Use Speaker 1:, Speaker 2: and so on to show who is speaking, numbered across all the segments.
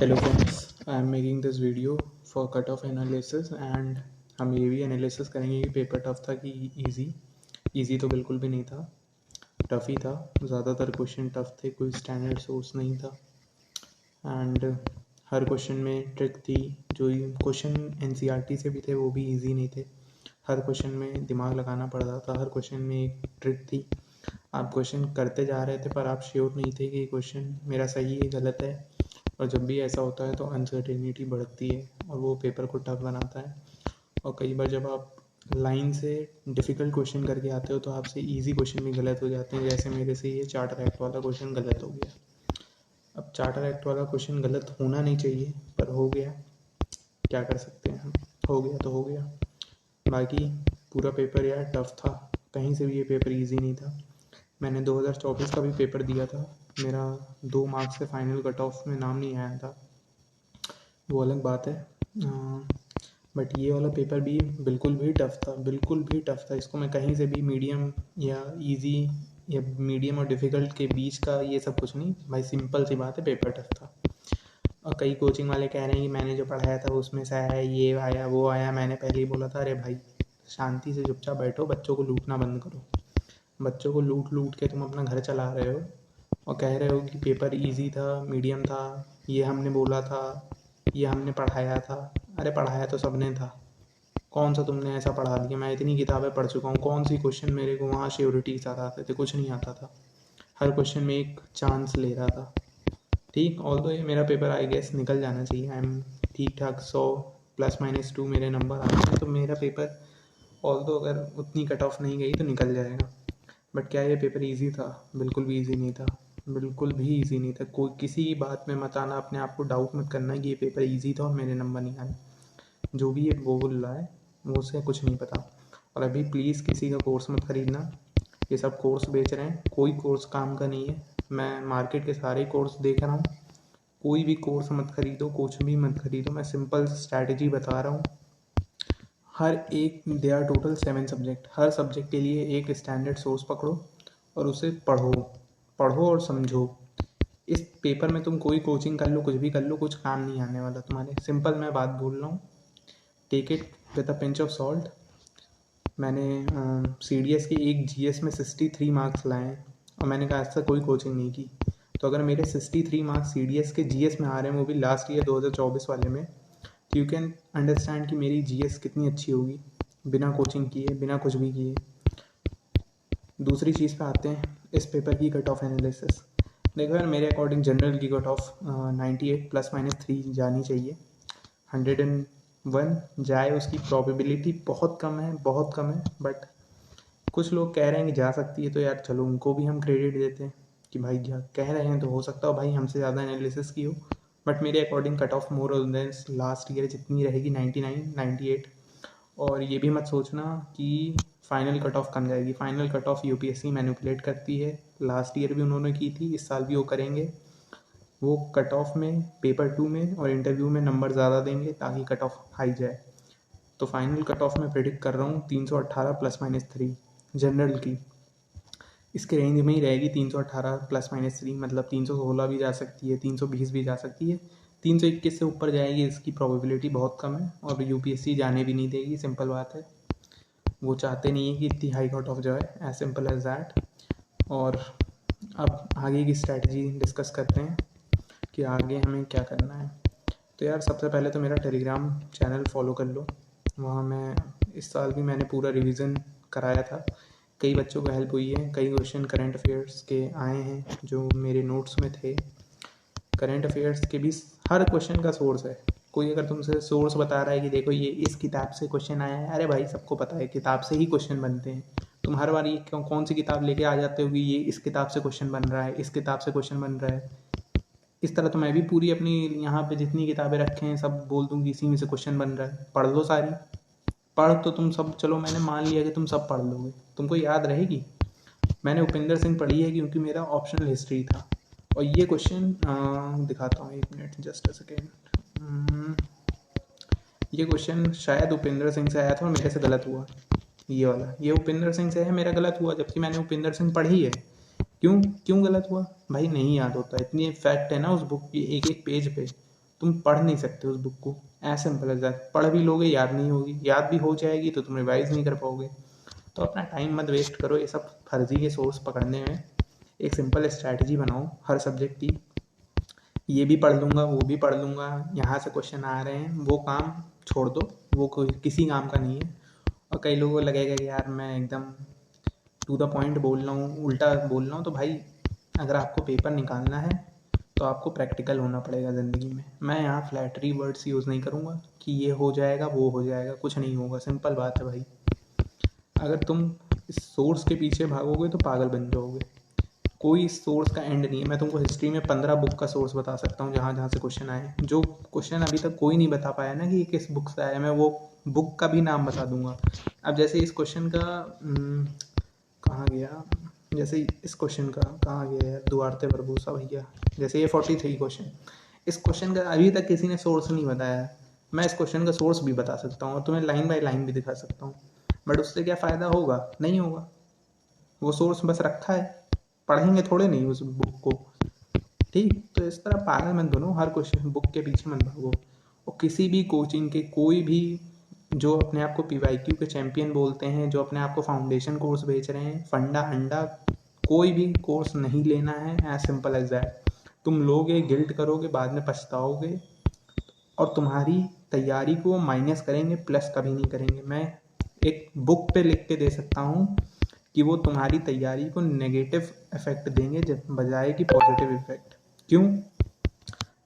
Speaker 1: Hello friends, I am making this video for cutoff analysis and हम ये भी analysis करेंगे कि पेपर टफ था कि इजी तो बिल्कुल भी नहीं था, टफ ही था। ज़्यादातर क्वेश्चन टफ थे, कोई स्टैंडर्ड सोर्स नहीं था एंड हर क्वेश्चन में ट्रिक थी। जो क्वेश्चन एनसीईआरटी से भी थे वो भी इजी नहीं थे, हर क्वेश्चन में दिमाग लगाना पड़ रहा था, हर क्वेश्चन में एक ट्रिक थी। आप क्वेश्चन करते जा रहे थे पर आप श्योर नहीं थे कि क्वेश्चन मेरा सही है गलत है, और जब भी ऐसा होता है तो अनसर्टेनिटी बढ़ती है और वो पेपर को टफ बनाता है। और कई बार जब आप लाइन से डिफ़िकल्ट क्वेश्चन करके आते हो तो आपसे इजी क्वेश्चन भी गलत हो जाते हैं। जैसे मेरे से ये चार्टर एक्ट वाला क्वेश्चन गलत हो गया। अब चार्टर एक्ट वाला क्वेश्चन गलत होना नहीं चाहिए पर हो गया, क्या कर सकते हैं हम, हो गया तो हो गया। बाकी पूरा पेपर यार टफ था, कहीं से भी ये पेपर ईजी नहीं था। मैंने 2024 का भी पेपर दिया था, मेरा 2 मार्क्स से फाइनल कट ऑफ में नाम नहीं आया था, वो अलग बात है। बट ये वाला पेपर भी बिल्कुल भी टफ था, बिल्कुल भी टफ था। इसको मैं कहीं से भी मीडियम या इजी या मीडियम और डिफ़िकल्ट के बीच का ये सब कुछ नहीं भाई, सिंपल सी बात है, पेपर टफ था। और कई कोचिंग वाले कह रहे हैं कि मैंने जो पढ़ाया था उसमें से आया, ये आया वो आया। मैंने पहले ही बोला था, अरे भाई शांति से चुपचाप बैठो, बच्चों को लूटना बंद करो। बच्चों को लूट लूट के तुम अपना घर चला रहे हो और कह रहे हो कि पेपर इजी था, मीडियम था, ये हमने बोला था, ये हमने पढ़ाया था। अरे पढ़ाया तो सबने था, कौन सा तुमने ऐसा पढ़ा दिया? मैं इतनी किताबें पढ़ चुका हूँ, कौन सी क्वेश्चन मेरे को वहाँ श्योरिटी के साथ आते थे? कुछ नहीं आता था, हर क्वेश्चन में एक चांस ले रहा था। ठीक, ऑल्दो ये मेरा पेपर आई गेस निकल जाना चाहिए, आई एम ठीक ठाक 100 ±2 मेरे नंबर आते हैं, तो मेरा पेपर ऑल्दो अगर उतनी कट ऑफ नहीं गई तो निकल जाएगा। बट क्या ये पेपर ईजी था? बिल्कुल भी ईजी नहीं था, बिल्कुल भी ईजी नहीं था। कोई किसी की बात में मत आना, अपने आप को डाउट मत करना कि ये पेपर ईजी था और मेरे नंबर नहीं आए। जो भी ये वो बोल रहा है वो उसे कुछ नहीं पता। और अभी प्लीज़ किसी का कोर्स मत खरीदना, ये सब कोर्स बेच रहे हैं, कोई कोर्स काम का नहीं है। मैं मार्केट के सारे कोर्स देख रहा हूँ, कोई भी कोर्स मत खरीदो, कुछ भी मत खरीदो। मैं सिंपल स्ट्रैटेजी बता रहा हूँ। हर एक, दे आर टोटल 7 सब्जेक्ट, हर सब्जेक्ट के लिए एक स्टैंडर्ड सोर्स पकड़ो और उसे पढ़ो, पढ़ो और समझो। इस पेपर में तुम कोई कोचिंग कर लो, कुछ भी कर लो, कुछ काम नहीं आने वाला तुम्हारे। सिंपल मैं बात बोल रहा हूँ, take it with a pinch of salt. मैंने CDS के एक GS में 63 मार्क्स लाए हैं और मैंने कहा आज तक कोई कोचिंग नहीं की। तो अगर मेरे 63 मार्क्स CDS के GS में आ रहे हैं, वो भी लास्ट ईयर 2024 वाले में, तो यू कैन अंडरस्टैंड कि मेरी GS कितनी अच्छी होगी, बिना कोचिंग किए, बिना कुछ भी किए। दूसरी चीज़ पे आते हैं, इस पेपर की कट ऑफ एनालिसिस। देखो यार, मेरे अकॉर्डिंग जनरल की कट ऑफ 98 ±3 जानी चाहिए। 101 जाए उसकी प्रोबेबिलिटी बहुत कम है, बहुत कम है। बट कुछ लोग कह रहे हैं कि जा सकती है, तो यार चलो उनको भी हम क्रेडिट देते हैं कि भाई क्या कह रहे हैं, तो हो सकता हो भाई हमसे ज़्यादा एनालिसिस की हो। बट मेरे अकॉर्डिंग कट ऑफ मोर और देन लास्ट ईयर जितनी रहेगी 99 98। और ये भी मत सोचना कि फाइनल कट ऑफ कम जाएगी। Final cut off UPSC manipulate करती है, लास्ट ईयर भी उन्होंने की थी, इस साल भी वो करेंगे। वो कट ऑफ में पेपर 2 में और इंटरव्यू में नंबर ज़्यादा देंगे ताकि कट ऑफ हाई जाए। तो फाइनल कट ऑफ में प्रेडिक्ट कर रहा हूँ 318 ±3 जनरल की। इसके रेंज में ही रहेगी 318 ±3, मतलब 316 भी जा सकती है, 320 भी जा सकती है, 321 से ऊपर जाएगी इसकी प्रोबेबिलिटी बहुत कम है। और UPSC जाने भी नहीं देगी, सिंपल बात है। वो चाहते नहीं है कि इतनी हाई कट ऑफ जाए, एज सिंपल एज दैट। और अब आगे की स्ट्रैटेजी डिस्कस करते हैं कि आगे हमें क्या करना है। तो यार सबसे पहले तो मेरा टेलीग्राम चैनल फॉलो कर लो, वहाँ मैं इस साल भी मैंने पूरा रिवीजन कराया था, कई बच्चों को हेल्प हुई है। कई क्वेश्चन करंट अफेयर्स के आए हैं जो मेरे नोट्स में थे। करंट अफेयर्स के भी हर क्वेश्चन का सोर्स है। कोई अगर तुमसे सोर्स बता रहा है कि देखो ये इस किताब से क्वेश्चन आया है, अरे भाई सबको पता है किताब से ही क्वेश्चन बनते हैं। तुम हर बार ये कौन सी किताब लेके आ जाते हो कि ये इस किताब से क्वेश्चन बन रहा है, इस किताब से क्वेश्चन बन रहा है। इस तरह तो मैं भी पूरी अपनी यहाँ पे जितनी किताबें रखे हैं सब बोल दूँ कि इसी में से क्वेश्चन बन रहा है, पढ़ लो सारी। पढ़ तो तुम सब, चलो मैंने मान लिया कि तुम सब पढ़ लोगे, तुमको याद रहेगी। मैंने उपिंदर सिंह पढ़ी है क्योंकि मेरा ऑप्शनल हिस्ट्री था। और ये क्वेश्चन दिखाता हूँ, 1 मिनट, जस्ट अ सेकेंड। ये क्वेश्चन शायद उपिंदर सिंह से आया था और मेरे से गलत हुआ। ये वाला, ये उपिंदर सिंह से है, मेरा गलत हुआ, जबकि मैंने उपिंदर सिंह पढ़ी है। क्यों क्यों गलत हुआ भाई? नहीं याद होता, इतनी फैक्ट है ना उस बुक की, एक एक पेज पे। तुम पढ़ नहीं सकते उस बुक को, ऐसे सिंपल एज दैट। पढ़ भी लोगे याद नहीं होगी, याद भी हो जाएगी तो तुम रिवाइज नहीं कर पाओगे। तो अपना टाइम मत वेस्ट करो ये सब फर्जी के सोर्स पकड़ने में। एक सिंपल स्ट्रैटेजी बनाओ हर सब्जेक्ट की, ये भी पढ़ लूँगा, वो भी पढ़ लूँगा, यहाँ से क्वेश्चन आ रहे हैं, वो काम छोड़ दो, वो कोई किसी काम का नहीं है। और कई लोगों को लगेगा कि यार मैं एकदम टू द पॉइंट बोल रहा हूँ, उल्टा बोल रहा हूँ, तो भाई अगर आपको पेपर निकालना है तो आपको प्रैक्टिकल होना पड़ेगा ज़िंदगी में। मैं यहाँ फ्लैटरी वर्ड्स यूज़ नहीं करूँगा कि ये हो जाएगा वो हो जाएगा, कुछ नहीं होगा, सिंपल बात है भाई। अगर तुम इस सोर्स के पीछे भागोगे तो पागल बन जाओगे। कोई सोर्स का एंड नहीं है। मैं तुमको हिस्ट्री में 15 बुक का सोर्स बता सकता हूँ जहाँ जहाँ से क्वेश्चन आए। जो क्वेश्चन अभी तक कोई नहीं बता पाया ना कि ये किस बुक से आया, मैं वो बुक का भी नाम बता दूंगा। अब जैसे इस क्वेश्चन का कहाँ गया, जैसे इस क्वेश्चन का कहाँ गया यार, दुआरते बरबूसा भैया, जैसे ये 43 क्वेश्चन, इस क्वेश्चन का अभी तक किसी ने सोर्स नहीं बताया। मैं इस क्वेश्चन का सोर्स भी बता सकता हूँ और तुम्हें लाइन बाय लाइन भी दिखा सकता हूँ, बट उससे क्या फ़ायदा होगा? नहीं होगा। वो सोर्स बस रखा है, पढ़ेंगे थोड़े नहीं उस बुक को। ठीक, तो इस तरह पागल मत बनो, हर क्वेश्चन बुक के पीछे मत भागो। और किसी भी कोचिंग के कोई भी जो अपने आप को PYQ के चैंपियन बोलते हैं, जो अपने आप को फाउंडेशन कोर्स बेच रहे हैं, फंडा अंडा, कोई भी कोर्स नहीं लेना है, एज सिंपल एज दैट। तुम लोगे, गिल्ट करोगे, बाद में पछताओगे और तुम्हारी तैयारी को माइनस करेंगे, प्लस कभी नहीं करेंगे। मैं एक बुक पे लिख के दे सकता हूँ कि वो तुम्हारी तैयारी को नेगेटिव इफेक्ट देंगे बजाय कि पॉजिटिव इफेक्ट। क्यों?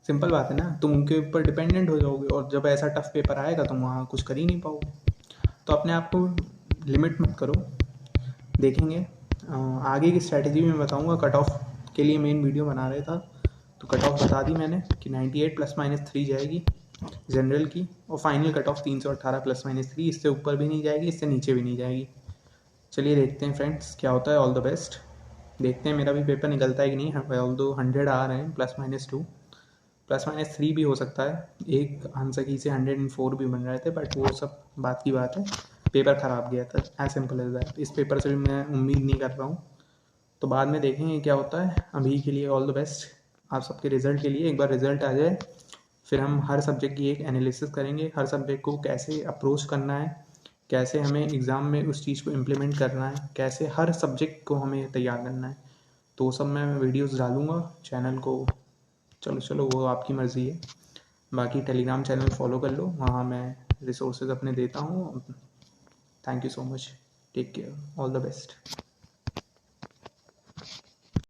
Speaker 1: सिंपल बात है ना, तुम उनके ऊपर डिपेंडेंट हो जाओगे और जब ऐसा टफ पेपर आएगा तुम वहाँ कुछ कर ही नहीं पाओगे। तो अपने आप को लिमिट मत करो। देखेंगे आगे की स्ट्रैटेजी में बताऊँगा। कट ऑफ के लिए मेन वीडियो बना रहा था, तो कट ऑफ बता दी मैंने कि 98 ±3 जाएगी जनरल की, और फाइनल कट ऑफ 318 ±3, इससे ऊपर भी नहीं जाएगी, इससे नीचे भी नहीं जाएगी। चलिए देखते हैं फ्रेंड्स क्या होता है। All the best. देखते हैं मेरा भी पेपर निकलता है कि नहीं। ऑल दो 100 आ रहे हैं, ±2 ±3 भी हो सकता है। एक आंसर की से 104 भी बन रहे थे, बट वो सब बात की बात है। पेपर ख़राब गया था, एज सिंपल एज दैट। इस पेपर से भी मैं उम्मीद नहीं कर रहा हूँ, तो बाद में देखेंगे क्या होता है। अभी के लिए ऑल द बेस्ट आप सबके रिज़ल्ट के लिए। एक बार रिज़ल्ट आ जाए फिर हम हर सब्जेक्ट की एक एनालिसिस करेंगे, हर सब्जेक्ट को कैसे अप्रोच करना है, कैसे हमें एग्ज़ाम में उस चीज़ को इम्प्लीमेंट करना है, कैसे हर सब्जेक्ट को हमें तैयार करना है, तो वो सब मैं वीडियोस डालूँगा चैनल को। चलो वो आपकी मर्ज़ी है। बाकी टेलीग्राम चैनल फॉलो कर लो, वहाँ मैं रिसोर्सेज अपने देता हूँ। Thank you so much, take care, all the best.